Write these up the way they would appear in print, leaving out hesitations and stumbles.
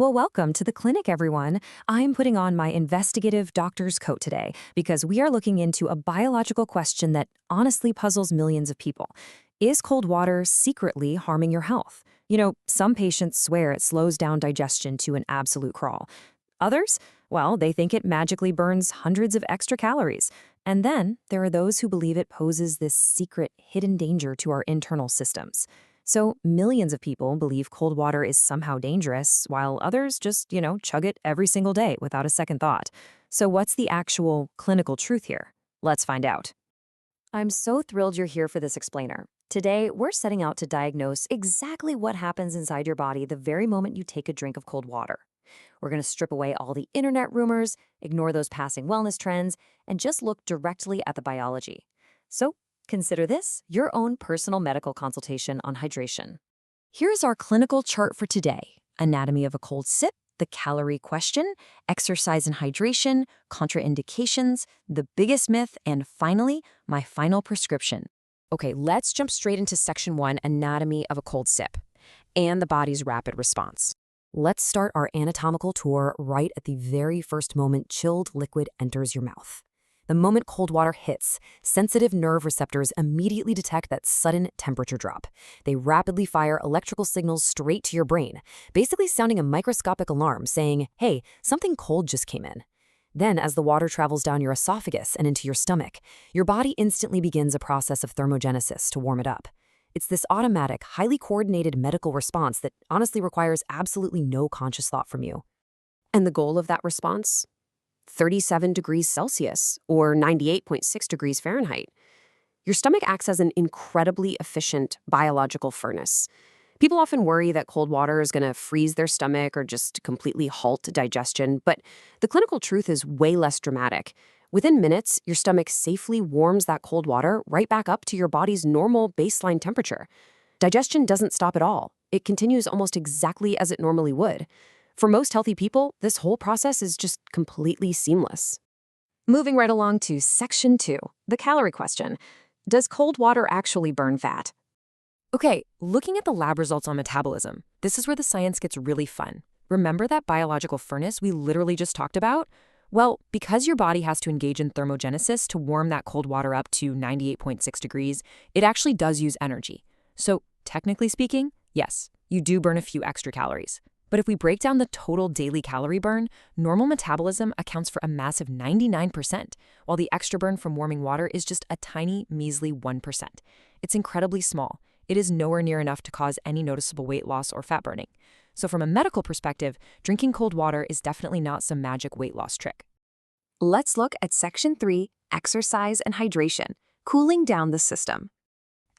Well, welcome to the clinic, everyone. I'm putting on my investigative doctor's coat today because we are looking into a biological question that honestly puzzles millions of people. Is cold water secretly harming your health? Some patients swear it slows down digestion to an absolute crawl. Others, well, they think it magically burns hundreds of extra calories. And then there are those who believe it poses this secret, hidden danger to our internal systems. So millions of people believe cold water is somehow dangerous, while others just chug it every single day without a second thought. So what's the actual clinical truth here? Let's find out. I'm so thrilled you're here for this explainer. Today, we're setting out to diagnose exactly what happens inside your body the very moment you take a drink of cold water. We're going to strip away all the internet rumors, ignore those passing wellness trends, and just look directly at the biology. So, consider this your own personal medical consultation on hydration. Here's our clinical chart for today: anatomy of a cold sip, the calorie question, exercise and hydration, contraindications, the biggest myth, and finally, my final prescription. Okay, let's jump straight into section 1, anatomy of a cold sip, and the body's rapid response. Let's start our anatomical tour right at the very first moment chilled liquid enters your mouth. The moment cold water hits, sensitive nerve receptors immediately detect that sudden temperature drop. They rapidly fire electrical signals straight to your brain, basically sounding a microscopic alarm saying, hey, something cold just came in. Then, as the water travels down your esophagus and into your stomach, your body instantly begins a process of thermogenesis to warm it up. It's this automatic, highly coordinated medical response that honestly requires absolutely no conscious thought from you. And the goal of that response? 37 degrees Celsius, or 98.6 degrees Fahrenheit. Your stomach acts as an incredibly efficient biological furnace. People often worry that cold water is going to freeze their stomach or just completely halt digestion, but the clinical truth is way less dramatic. Within minutes, your stomach safely warms that cold water right back up to your body's normal baseline temperature. Digestion doesn't stop at all. It continues almost exactly as it normally would. For most healthy people, this whole process is just completely seamless. Moving right along to section 2, the calorie question. Does cold water actually burn fat? Okay, looking at the lab results on metabolism, this is where the science gets really fun. Remember that biological furnace we literally just talked about? Well, because your body has to engage in thermogenesis to warm that cold water up to 98.6 degrees, it actually does use energy. So, technically speaking, yes, you do burn a few extra calories. But if we break down the total daily calorie burn, normal metabolism accounts for a massive 99%, while the extra burn from warming water is just a tiny, measly 1%. It's incredibly small. It is nowhere near enough to cause any noticeable weight loss or fat burning. So from a medical perspective, drinking cold water is definitely not some magic weight loss trick. Let's look at section 3, exercise and hydration, cooling down the system.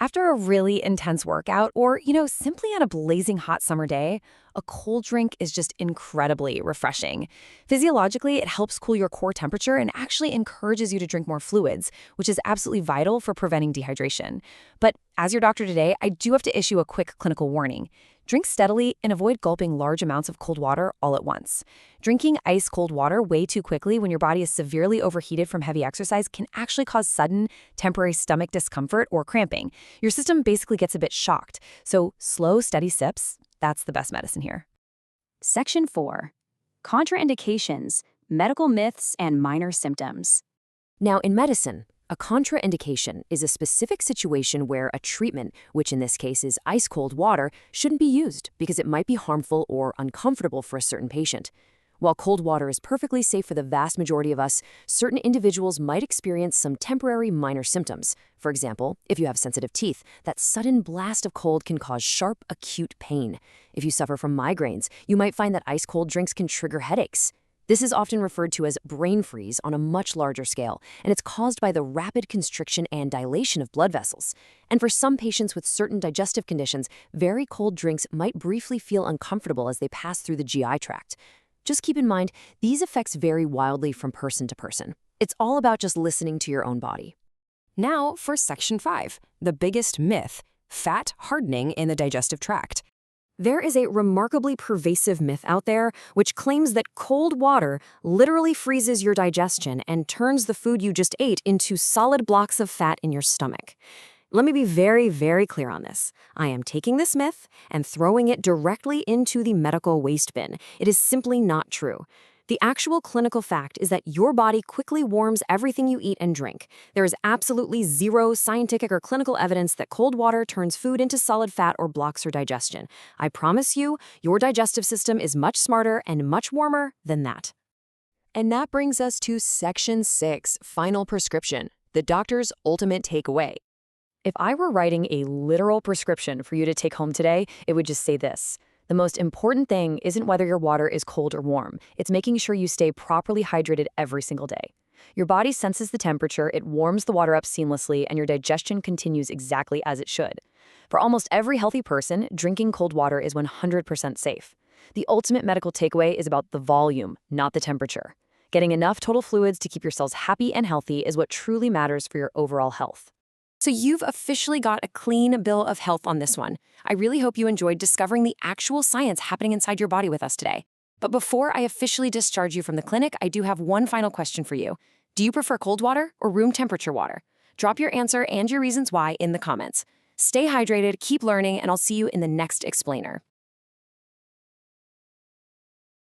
After a really intense workout or, simply on a blazing hot summer day, a cold drink is just incredibly refreshing. Physiologically, it helps cool your core temperature and actually encourages you to drink more fluids, which is absolutely vital for preventing dehydration. But as your doctor today, I do have to issue a quick clinical warning. Drink steadily and avoid gulping large amounts of cold water all at once. Drinking ice-cold water way too quickly when your body is severely overheated from heavy exercise can actually cause sudden, temporary stomach discomfort or cramping. Your system basically gets a bit shocked. So slow, steady sips, that's the best medicine here. Section 4. Contraindications, medical myths, and minor symptoms. Now, in medicine, a contraindication is a specific situation where a treatment, which in this case is ice-cold water, shouldn't be used because it might be harmful or uncomfortable for a certain patient. While cold water is perfectly safe for the vast majority of us, certain individuals might experience some temporary minor symptoms. For example, if you have sensitive teeth, that sudden blast of cold can cause sharp, acute pain. If you suffer from migraines, you might find that ice-cold drinks can trigger headaches. This is often referred to as brain freeze on a much larger scale, and it's caused by the rapid constriction and dilation of blood vessels. And for some patients with certain digestive conditions, very cold drinks might briefly feel uncomfortable as they pass through the GI tract. Just keep in mind, these effects vary wildly from person to person. It's all about just listening to your own body. Now for section 5, the biggest myth, fat hardening in the digestive tract. There is a remarkably pervasive myth out there which claims that cold water literally freezes your digestion and turns the food you just ate into solid blocks of fat in your stomach. Let me be very, very clear on this. I am taking this myth and throwing it directly into the medical waste bin. It is simply not true. The actual clinical fact is that your body quickly warms everything you eat and drink. There is absolutely zero scientific or clinical evidence that cold water turns food into solid fat or blocks your digestion. I promise you, your digestive system is much smarter and much warmer than that. And that brings us to Section 6, Final Prescription, the doctor's ultimate takeaway. If I were writing a literal prescription for you to take home today, it would just say this. The most important thing isn't whether your water is cold or warm. It's making sure you stay properly hydrated every single day. Your body senses the temperature, it warms the water up seamlessly, and your digestion continues exactly as it should. For almost every healthy person, drinking cold water is 100% safe. The ultimate medical takeaway is about the volume, not the temperature. Getting enough total fluids to keep your cells happy and healthy is what truly matters for your overall health. So you've officially got a clean bill of health on this one. I really hope you enjoyed discovering the actual science happening inside your body with us today. But before I officially discharge you from the clinic, I do have one final question for you. Do you prefer cold water or room temperature water? Drop your answer and your reasons why in the comments. Stay hydrated, keep learning, and I'll see you in the next explainer.